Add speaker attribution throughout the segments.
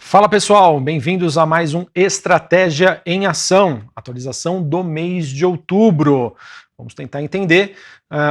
Speaker 1: Fala pessoal, bem-vindos a mais um Estratégia em Ação, atualização do mês de outubro. Vamos tentar entender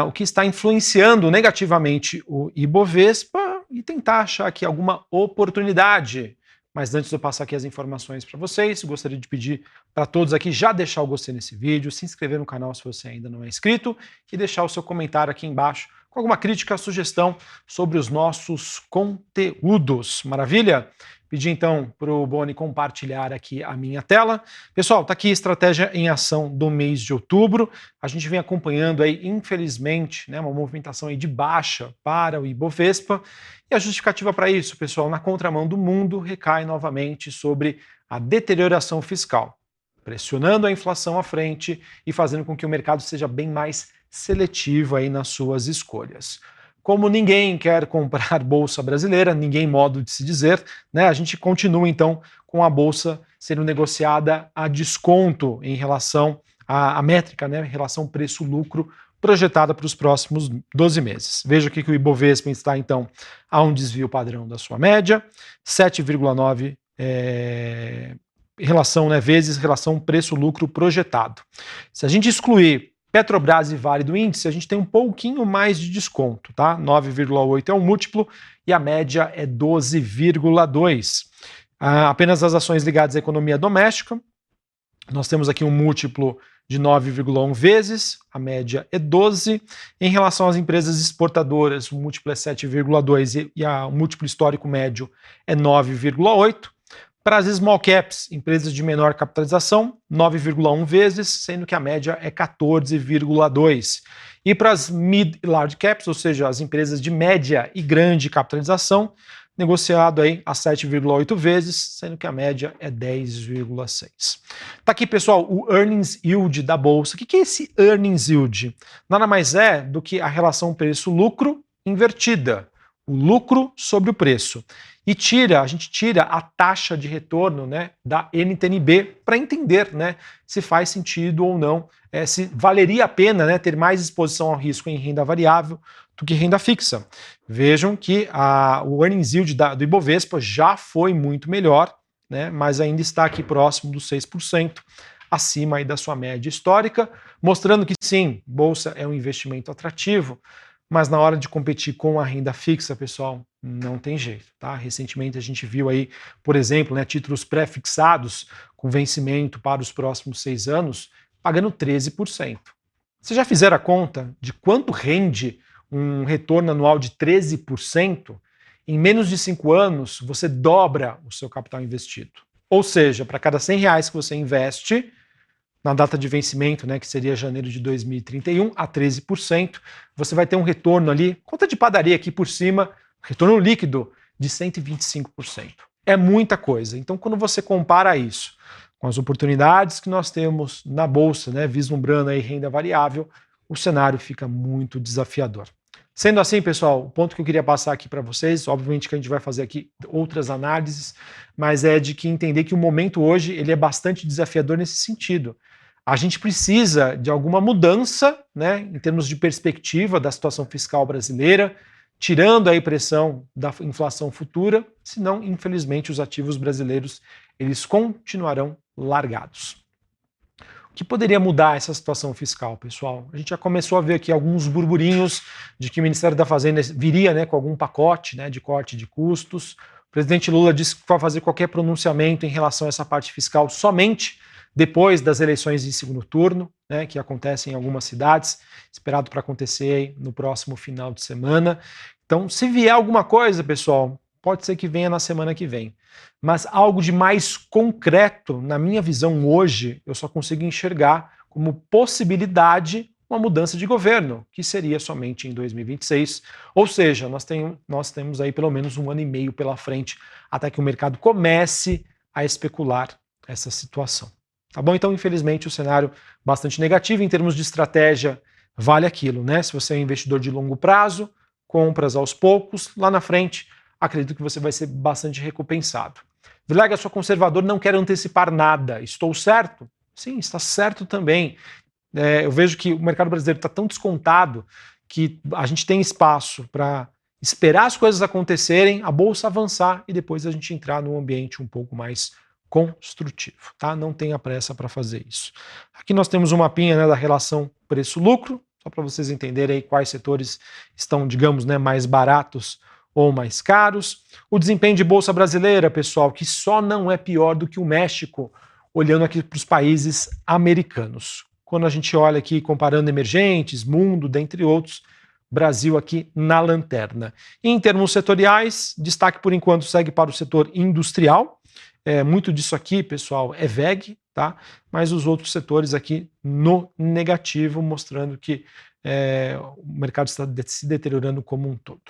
Speaker 1: o que está influenciando negativamente o Ibovespa e tentar achar aqui alguma oportunidade. Mas antes de eu passar aqui as informações para vocês, gostaria de pedir para todos aqui já deixar o gostei nesse vídeo, se inscrever no canal se você ainda não é inscrito e deixar o seu comentário aqui embaixo com alguma crítica, sugestão sobre os nossos conteúdos. Maravilha? Pedir então para o Boni compartilhar aqui a minha tela. Pessoal, está aqui Estratégia em Ação do mês de outubro. A gente vem acompanhando aí, infelizmente, né, uma movimentação aí de baixa para o Ibovespa. E a justificativa para isso, pessoal, na contramão do mundo, recai novamente sobre a deterioração fiscal, pressionando a inflação à frente e fazendo com que o mercado seja bem mais seletivo aí nas suas escolhas. Como ninguém quer comprar bolsa brasileira, ninguém modo de se dizer, né? A gente continua então com a bolsa sendo negociada a desconto em relação à métrica, né? Em relação ao preço-lucro projetada para os próximos 12 meses. Veja aqui que o Ibovespa está então a um desvio padrão da sua média, 7,9 relação, né, vezes relação preço-lucro projetado. Se a gente excluir Petrobras e Vale do índice, a gente tem um pouquinho mais de desconto, tá? 9,8 é o múltiplo e a média é 12,2. Apenas as ações ligadas à economia doméstica, nós temos aqui um múltiplo de 9,1 vezes, a média é 12. Em relação às empresas exportadoras, o múltiplo é 7,2 e o múltiplo histórico médio é 9,8. Para as small caps, empresas de menor capitalização, 9,1 vezes, sendo que a média é 14,2. E para as mid e large caps, ou seja, as empresas de média e grande capitalização, negociado aí a 7,8 vezes, sendo que a média é 10,6. Tá aqui, pessoal, o earnings yield da bolsa. O que é esse earnings yield? Nada mais é do que a relação preço-lucro invertida, o lucro sobre o preço. E a gente tira a taxa de retorno, né, da NTN-B para entender, né, se faz sentido ou não, se valeria a pena, né, ter mais exposição ao risco em renda variável do que renda fixa. Vejam que o earnings yield do Ibovespa já foi muito melhor, né, mas ainda está aqui próximo dos 6%, acima aí da sua média histórica, mostrando que sim, bolsa é um investimento atrativo, mas na hora de competir com a renda fixa, pessoal, não tem jeito, tá? Recentemente a gente viu aí, por exemplo, né, títulos pré-fixados com vencimento para os próximos 6 anos, pagando 13%. Vocês já fizeram a conta de quanto rende um retorno anual de 13%? Em menos de 5 anos, você dobra o seu capital investido. Ou seja, para cada R$100 que você investe, na data de vencimento, né, que seria janeiro de 2031, a 13%, você vai ter um retorno ali, conta de padaria aqui por cima, retorno líquido de 125%. É muita coisa. Então, quando você compara isso com as oportunidades que nós temos na bolsa, né, vislumbrando aí renda variável, o cenário fica muito desafiador. Sendo assim, pessoal, o ponto que eu queria passar aqui para vocês, obviamente que a gente vai fazer aqui outras análises, mas é de que entender que o momento hoje ele é bastante desafiador nesse sentido. A gente precisa de alguma mudança, né, em termos de perspectiva da situação fiscal brasileira, tirando a pressão da inflação futura, senão, infelizmente, os ativos brasileiros eles continuarão largados. O que poderia mudar essa situação fiscal, pessoal? A gente já começou a ver aqui alguns burburinhos de que o Ministério da Fazenda viria, né, com algum pacote, né, de corte de custos. O presidente Lula disse que vai fazer qualquer pronunciamento em relação a essa parte fiscal somente depois das eleições em segundo turno, né, que acontecem em algumas cidades, esperado para acontecer no próximo final de semana. Então, se vier alguma coisa, pessoal, pode ser que venha na semana que vem. Mas algo de mais concreto, na minha visão hoje, eu só consigo enxergar como possibilidade uma mudança de governo, que seria somente em 2026. Ou seja, nós temos aí pelo menos 1 ano e meio pela frente até que o mercado comece a especular essa situação. Tá bom? Então, infelizmente, o cenário bastante negativo em termos de estratégia vale aquilo, né? Se você é um investidor de longo prazo, compras aos poucos, lá na frente, acredito que você vai ser bastante recompensado. Vilela, sou conservador, não quero antecipar nada. Estou certo? Sim, está certo também. Eu vejo que o mercado brasileiro está tão descontado que a gente tem espaço para esperar as coisas acontecerem, a bolsa avançar e depois a gente entrar num ambiente um pouco mais construtivo, tá? Não tenha pressa para fazer isso. Aqui nós temos um mapinha, né, da relação preço-lucro, só para vocês entenderem aí quais setores estão, digamos, né, mais baratos ou mais caros. O desempenho de bolsa brasileira, pessoal, que só não é pior do que o México, olhando aqui para os países americanos. Quando a gente olha aqui comparando emergentes, mundo, dentre outros, Brasil aqui na lanterna. Em termos setoriais, destaque por enquanto segue para o setor industrial. Muito disso aqui, pessoal, é VEG, tá? Mas os outros setores aqui no negativo, mostrando que o mercado está se deteriorando como um todo.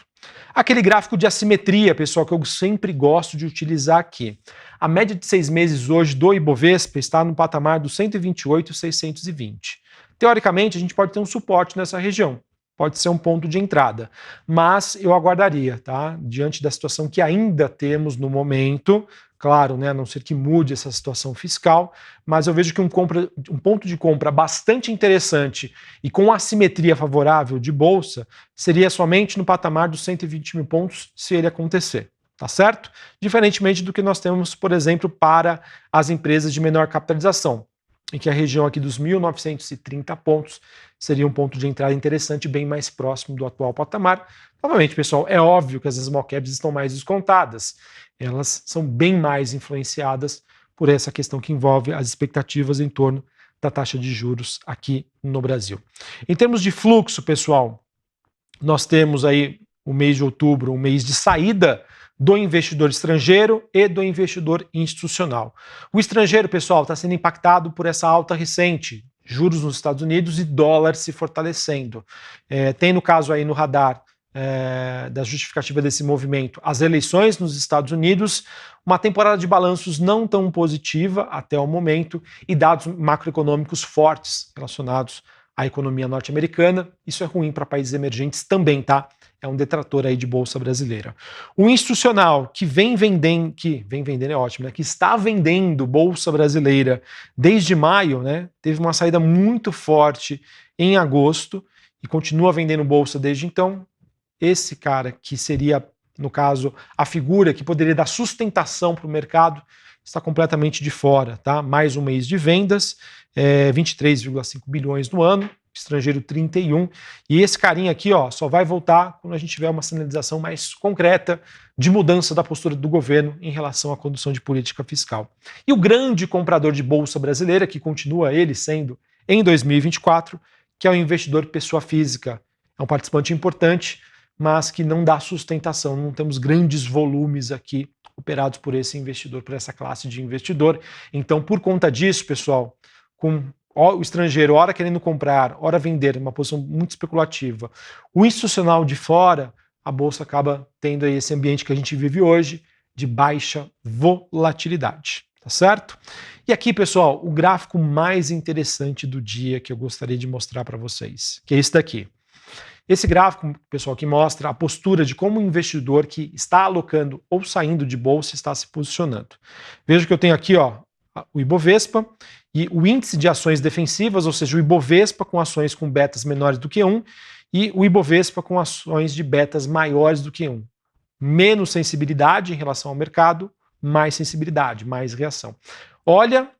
Speaker 1: Aquele gráfico de assimetria, pessoal, que eu sempre gosto de utilizar aqui. A média de 6 meses hoje do Ibovespa está no patamar dos 128,620. Teoricamente, a gente pode ter um suporte nessa região. Pode ser um ponto de entrada, mas eu aguardaria, tá? Diante da situação que ainda temos no momento, claro, né, a não ser que mude essa situação fiscal, mas eu vejo que um ponto de compra bastante interessante e com assimetria favorável de bolsa seria somente no patamar dos 120 mil pontos, se ele acontecer, tá certo? Diferentemente do que nós temos, por exemplo, para as empresas de menor capitalização, em que a região aqui dos 1.930 pontos seria um ponto de entrada interessante, bem mais próximo do atual patamar. Novamente, pessoal, é óbvio que as small caps estão mais descontadas. Elas são bem mais influenciadas por essa questão que envolve as expectativas em torno da taxa de juros aqui no Brasil. Em termos de fluxo, pessoal, nós temos aí o mês de outubro, um mês de saída do investidor estrangeiro e do investidor institucional. O estrangeiro, pessoal, está sendo impactado por essa alta recente, juros nos Estados Unidos e dólar se fortalecendo. Tem no caso aí no radar da justificativa desse movimento as eleições nos Estados Unidos, uma temporada de balanços não tão positiva até o momento e dados macroeconômicos fortes relacionados à economia norte-americana. Isso é ruim para países emergentes também, tá? É um detrator aí de bolsa brasileira. O institucional que vem vendendo é ótimo, né? Que está vendendo bolsa brasileira desde maio, né? Teve uma saída muito forte em agosto e continua vendendo bolsa desde então. Esse cara que seria, no caso, a figura que poderia dar sustentação para o mercado, está completamente de fora, tá? Mais um mês de vendas, 23,5 bilhões no ano, estrangeiro 31, e esse carinha aqui, ó, só vai voltar quando a gente tiver uma sinalização mais concreta de mudança da postura do governo em relação à condução de política fiscal. E o grande comprador de bolsa brasileira, que continua ele sendo em 2024, que é o investidor pessoa física. É um participante importante, mas que não dá sustentação, não temos grandes volumes aqui operados por esse investidor, por essa classe de investidor. Então, por conta disso, pessoal, com o estrangeiro, hora querendo comprar, hora vender, uma posição muito especulativa, o institucional de fora, a bolsa acaba tendo aí esse ambiente que a gente vive hoje, de baixa volatilidade, tá certo? E aqui, pessoal, o gráfico mais interessante do dia que eu gostaria de mostrar para vocês, que é esse daqui. Esse gráfico, pessoal, que mostra a postura de como o investidor que está alocando ou saindo de bolsa está se posicionando. Veja que eu tenho aqui, ó, o Ibovespa e o índice de ações defensivas, ou seja, o Ibovespa com ações com betas menores do que 1 e o Ibovespa com ações de betas maiores do que 1. Menos sensibilidade em relação ao mercado, mais sensibilidade, mais reação. Olha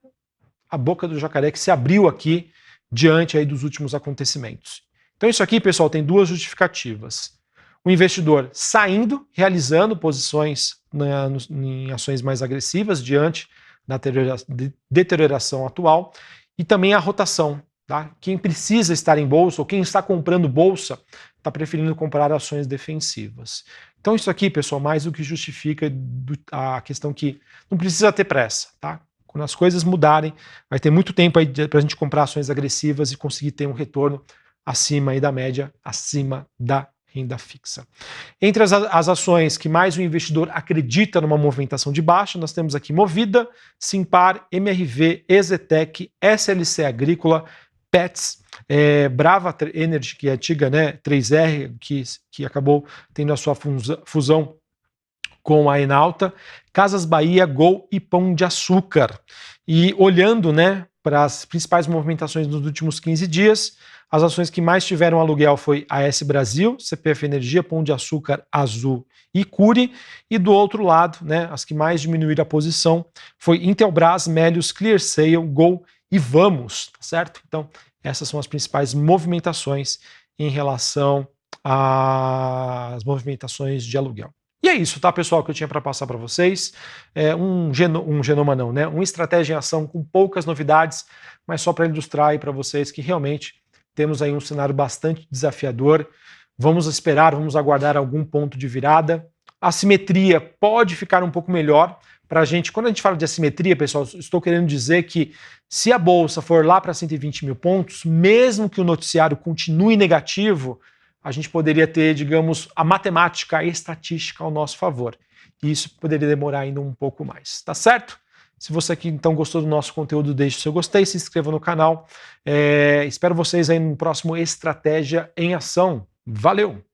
Speaker 1: a boca do jacaré que se abriu aqui diante aí dos últimos acontecimentos. Então isso aqui, pessoal, tem duas justificativas. O investidor saindo, realizando posições em ações mais agressivas diante da deterioração atual e também a rotação. Tá? Quem precisa estar em bolsa ou quem está comprando bolsa está preferindo comprar ações defensivas. Então isso aqui, pessoal, mais do que justifica a questão que não precisa ter pressa. Tá? Quando as coisas mudarem, vai ter muito tempo aí para a gente comprar ações agressivas e conseguir ter um retorno acima aí da média, acima da renda fixa. Entre as ações que mais o investidor acredita numa movimentação de baixa, nós temos aqui Movida, Simpar, MRV, EZTEC, SLC Agrícola, Pets, Brava Energy, que é a antiga, né, 3R, que acabou tendo a sua fusão com a Enalta, Casas Bahia, Gol e Pão de Açúcar. E olhando, né, para as principais movimentações nos últimos 15 dias, as ações que mais tiveram aluguel foi AS Brasil, CPF Energia, Pão de Açúcar, Azul e Cury. E do outro lado, né, as que mais diminuíram a posição foi Intelbras, Melius, ClearSale, Gol e Vamos, tá certo? Então, essas são as principais movimentações em relação às movimentações de aluguel. E é isso, tá, pessoal, que eu tinha para passar para vocês. Um genoma não, né? Uma estratégia em ação com poucas novidades, mas só para ilustrar aí para vocês que realmente temos aí um cenário bastante desafiador. Vamos esperar, vamos aguardar algum ponto de virada. A simetria pode ficar um pouco melhor para a gente. Quando a gente fala de assimetria, pessoal, estou querendo dizer que se a bolsa for lá para 120 mil pontos, mesmo que o noticiário continue negativo, a gente poderia ter, digamos, a matemática, a estatística ao nosso favor. E isso poderia demorar ainda um pouco mais, tá certo? Se você aqui então gostou do nosso conteúdo, deixe o seu gostei, se inscreva no canal. Espero vocês aí no próximo Estratégia em Ação. Valeu!